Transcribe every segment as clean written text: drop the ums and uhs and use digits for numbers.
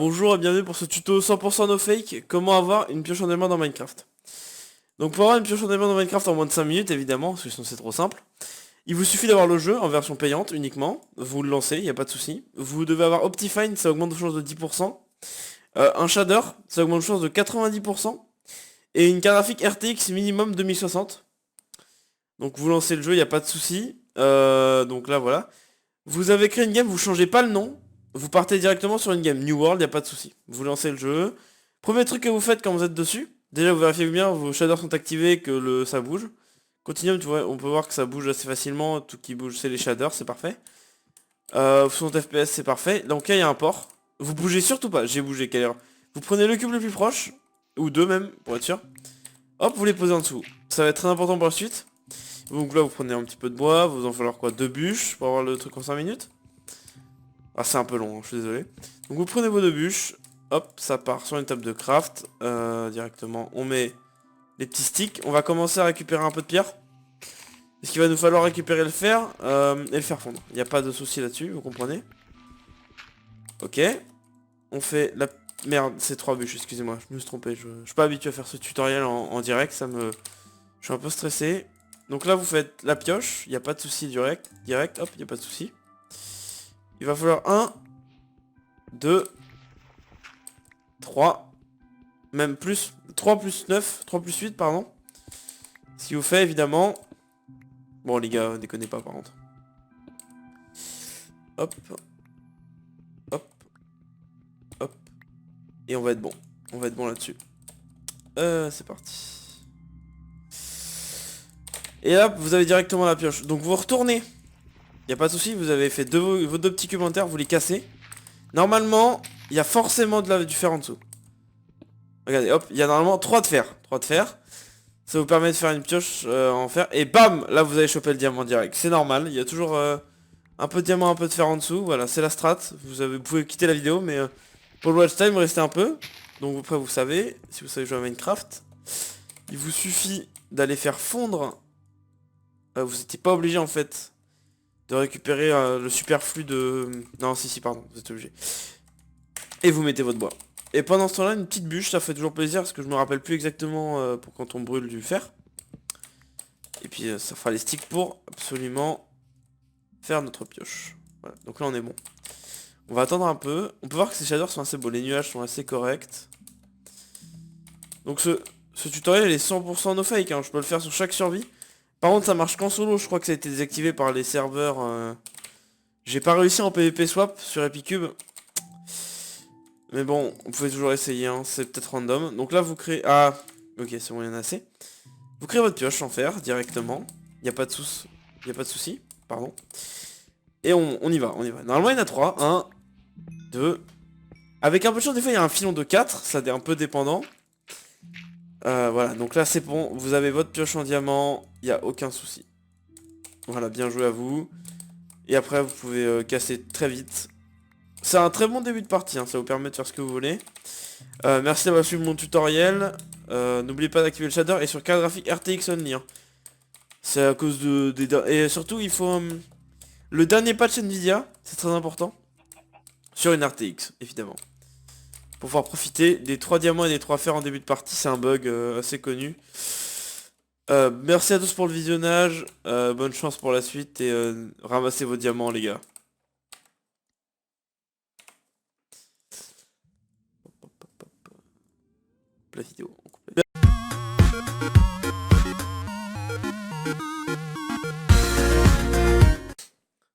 Bonjour et bienvenue pour ce tuto 100% no fake, comment avoir une pioche en diamant dans Minecraft. Donc pour avoir une pioche en diamant dans Minecraft en moins de 5 minutes évidemment, parce que sinon c'est trop simple, il vous suffit d'avoir le jeu en version payante uniquement, vous le lancez, il n'y a pas de souci. Vous devez avoir Optifine, ça augmente vos chances de 10%, un shader, ça augmente vos chances de 90%, et une carte graphique RTX minimum 2060. Donc vous lancez le jeu, il n'y a pas de souci. Donc là voilà. Vous avez créé une game, vous changez pas le nom, vous partez directement sur une game New World, y a pas de souci. Vous lancez le jeu. Premier truc que vous faites quand vous êtes dessus, déjà vous vérifiez bien vos shaders sont activés, que ça bouge. Continuum, tu vois, on peut voir que ça bouge assez facilement, tout qui bouge c'est les shaders, c'est parfait. 60 FPS c'est parfait. Donc là il y a un port. Vous bougez surtout pas, j'ai bougé, quelle erreur. Vous prenez le cube le plus proche, ou deux même, pour être sûr. Hop, vous les posez en dessous. Ça va être très important pour la suite. Donc là vous prenez un petit peu de bois, vous en falloir quoi, 2 bûches pour avoir le truc en 5 minutes. Ah c'est un peu long, hein, je suis désolé. Donc vous prenez vos 2 bûches, hop, ça part sur une table de craft, directement. On met les petits sticks, on va commencer à récupérer un peu de pierre. Parce qu'il va nous falloir récupérer le fer et le faire fondre. Il n'y a pas de souci là-dessus, vous comprenez. Ok. On fait la... Merde, c'est 3 bûches, excusez-moi, je me suis trompé. Je suis pas habitué à faire ce tutoriel en direct, ça me... Je suis un peu stressé. Donc là vous faites la pioche, il n'y a pas de souci direct, hop, il n'y a pas de souci. Il va falloir 1, 2, 3, même plus, 3 plus 9, 3 plus 8 pardon. Ce qui vous fait évidemment... Bon les gars, déconnez pas par contre. Hop, hop, hop. Et on va être bon. On va être bon là-dessus. C'est parti. Et là, vous avez directement la pioche. Donc vous retournez. Y a pas de souci, vous avez fait vos deux petits cubes en terre, vous les cassez. Normalement, il y a forcément du fer en dessous. Regardez, hop, il y a normalement 3 de fer. 3 de fer. Ça vous permet de faire une pioche en fer. Et bam, là vous avez chopé le diamant direct. C'est normal, il y a toujours un peu de diamant, un peu de fer en dessous. Voilà, c'est la strat. Vous pouvez quitter la vidéo, mais pour le watch time, restez un peu. Donc après vous savez, si vous savez jouer à Minecraft, il vous suffit d'aller faire fondre. Vous n'étiez pas obligé en fait de récupérer le superflu de... Non, si, pardon, vous êtes obligé. Et vous mettez votre bois. Et pendant ce temps-là, une petite bûche, ça fait toujours plaisir, parce que je me rappelle plus exactement pour quand on brûle du fer. Et puis ça fera les sticks pour absolument faire notre pioche. Voilà, donc là on est bon. On va attendre un peu. On peut voir que ces shaders sont assez beaux, les nuages sont assez corrects. Donc ce tutoriel il est 100% no fake, hein. Je peux le faire sur chaque survie. Par contre ça marche qu'en solo, je crois que ça a été désactivé par les serveurs. J'ai pas réussi en PvP swap sur Epicube. Mais bon, vous pouvez toujours essayer, hein. C'est peut-être random. Donc là vous créez... Ah, ok, c'est bon, il y en a assez. Vous créez votre pioche en fer directement. Il n'y a pas de souci, pardon. Et on y va, on y va. Normalement il y en a 3. 1, 2. Avec un peu de chance, des fois il y a un filon de 4. Ça est un peu dépendant. Voilà, donc là c'est bon. Vous avez votre pioche en diamant. Il n'y a aucun souci. Voilà, bien joué à vous. Et après vous pouvez casser très vite. C'est un très bon début de partie, hein. Ça vous permet de faire ce que vous voulez. Merci d'avoir suivi mon tutoriel. N'oubliez pas d'activer le shader. Et sur carte graphique RTX only, hein. C'est à cause et surtout il faut... le dernier patch Nvidia, c'est très important. Sur une RTX, évidemment. Pour pouvoir profiter des 3 diamants et des 3 fers en début de partie, c'est un bug assez connu. Merci à tous pour le visionnage. Bonne chance pour la suite et ramassez vos diamants les gars. La vidéo.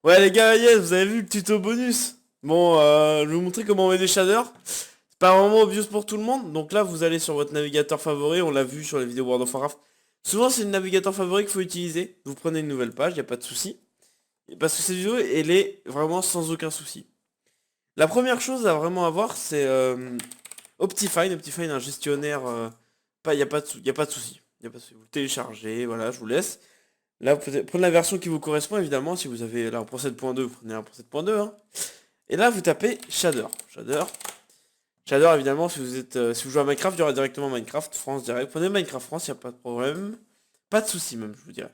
Ouais les gars, yes, vous avez vu le tuto bonus. Bon, je vais vous montrer comment on met des shaders. C'est pas vraiment obvious pour tout le monde. Donc là, vous allez sur votre navigateur favori. On l'a vu sur les vidéos World of Warcraft. Souvent, c'est le navigateur favori qu'il faut utiliser. Vous prenez une nouvelle page, il n'y a pas de souci. Parce que cette vidéo, elle est vraiment sans aucun souci. La première chose à vraiment avoir, c'est Optifine. Optifine, un gestionnaire... il n'y a pas de souci. Vous le téléchargez, voilà, je vous laisse. Là, vous pouvez prendre la version qui vous correspond, évidemment. Si vous avez là pour 7.2, vous prenez un pour 7.2. Hein. Et là, vous tapez Shader. Shader, évidemment, si vous jouez à Minecraft, il y aura directement Minecraft France direct. Prenez Minecraft France, il n'y a pas de problème. Pas de souci même, je vous dirais.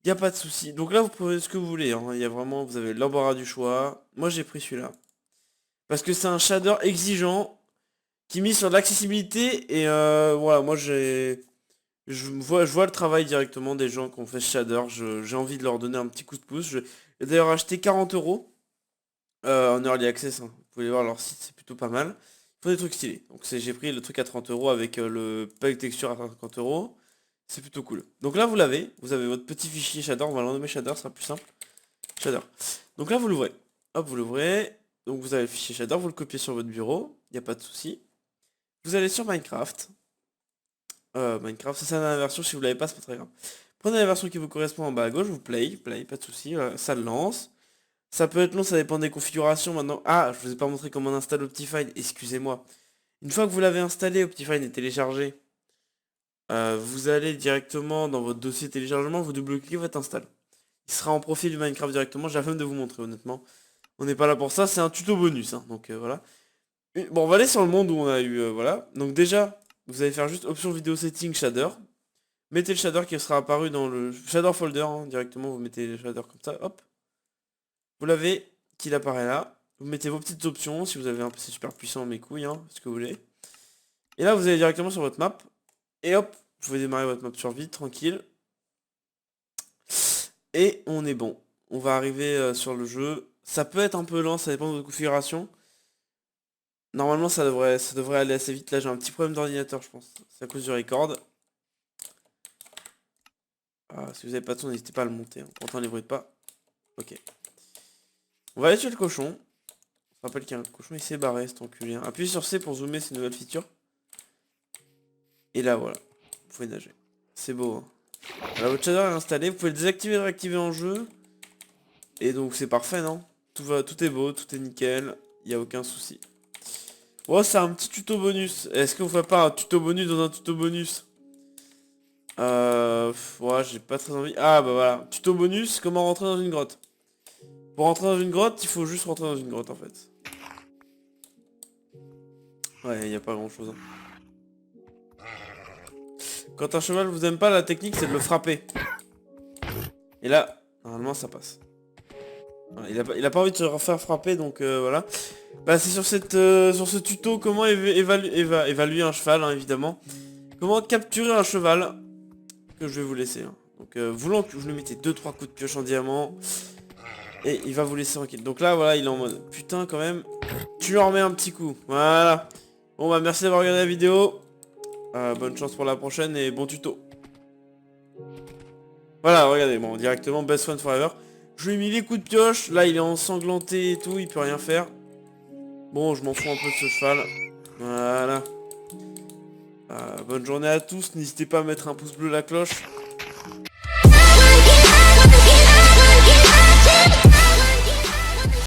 Il n'y a pas de souci. Donc là, vous prenez ce que vous voulez. Hein. Il y a vraiment, vous avez l'embarras du choix. Moi, j'ai pris celui-là. Parce que c'est un shader exigeant qui mise sur l'accessibilité et voilà, moi je vois le travail directement des gens qui ont fait ce shader. J'ai envie de leur donner un petit coup de pouce. J'ai d'ailleurs acheté 40 euros en early access, hein. Vous pouvez voir leur site, c'est plutôt pas mal. Ils font des trucs stylés. Donc j'ai pris le truc à 30 euros avec le pack texture à 50 euros. C'est plutôt cool. Donc là vous l'avez, vous avez votre petit fichier shader, on va le nommer shader, ce sera plus simple. Shader. Donc là vous l'ouvrez. Hop, vous l'ouvrez. Donc vous avez le fichier shader, vous le copiez sur votre bureau, il n'y a pas de souci. Vous allez sur Minecraft. Minecraft, ça c'est la version, si vous l'avez pas, c'est pas très grave. Prenez la version qui vous correspond en bas à gauche, vous play, pas de souci, voilà, ça le lance. Ça peut être long, ça dépend des configurations maintenant. Ah, je vous ai pas montré comment on installe Optifine, excusez-moi. Une fois que vous l'avez installé, Optifine est téléchargé, vous allez directement dans votre dossier téléchargement, vous double-cliquez votre install. Il sera en profil du Minecraft directement, j'ai la flemme de vous montrer honnêtement. On n'est pas là pour ça, c'est un tuto bonus, hein, donc voilà. Bon, on va aller sur le monde où on a eu, voilà. Donc déjà, vous allez faire juste option vidéo setting shader. Mettez le shader qui sera apparu dans le shader folder, hein, directement, vous mettez le shader comme ça, hop. Vous l'avez, qu'il apparaît là. Vous mettez vos petites options, si vous avez un PC super puissant, mes couilles, hein, ce que vous voulez. Et là, vous allez directement sur votre map. Et hop, vous pouvez démarrer votre map sur vide, tranquille. Et on est bon. On va arriver sur le jeu. Ça peut être un peu lent, ça dépend de votre configuration. Normalement, ça devrait aller assez vite. Là, j'ai un petit problème d'ordinateur, je pense. C'est à cause du record. Ah, si vous avez pas de son, n'hésitez pas à le monter, hein. Pourtant, les bruits de pas. Ok. On va aller tuer le cochon. Je rappelle qu'il y a un cochon, il s'est barré, cet enculé, hein. Appuyez sur C pour zoomer ces nouvelles features. Et là, voilà. Vous pouvez nager. C'est beau, hein. Voilà, votre shader est installé. Vous pouvez le désactiver et le réactiver en jeu. Et donc, c'est parfait, non? Tout est beau, tout est nickel. Il n'y a aucun souci. Oh, c'est un petit tuto bonus. Est-ce que vous faites pas un tuto bonus dans un tuto bonus? Ouais, j'ai pas très envie. Ah, bah voilà. Tuto bonus, comment rentrer dans une grotte. Pour rentrer dans une grotte, il faut juste rentrer dans une grotte, en fait. Ouais, y a pas grand chose, hein. Quand un cheval vous aime pas, la technique, c'est de le frapper. Et là, normalement, ça passe. Voilà, il a pas envie de se refaire frapper, donc voilà. Bah, c'est sur sur ce tuto, comment évaluer un cheval, hein, évidemment. Comment capturer un cheval, que je vais vous laisser, hein. Donc, voulant que vous lui mettez 2-3 coups de pioche en diamant, et il va vous laisser tranquille. Donc là, voilà, il est en mode, putain, quand même, tu en remets un petit coup. Voilà. Bon, bah, merci d'avoir regardé la vidéo. Bonne chance pour la prochaine, et bon tuto. Voilà, regardez, bon, directement, best friend forever. Je lui ai mis les coups de pioche, là, il est ensanglanté et tout, il peut rien faire. Bon, je m'en fous un peu de ce cheval. Voilà. Bonne journée à tous, n'hésitez pas à mettre un pouce bleu, la cloche.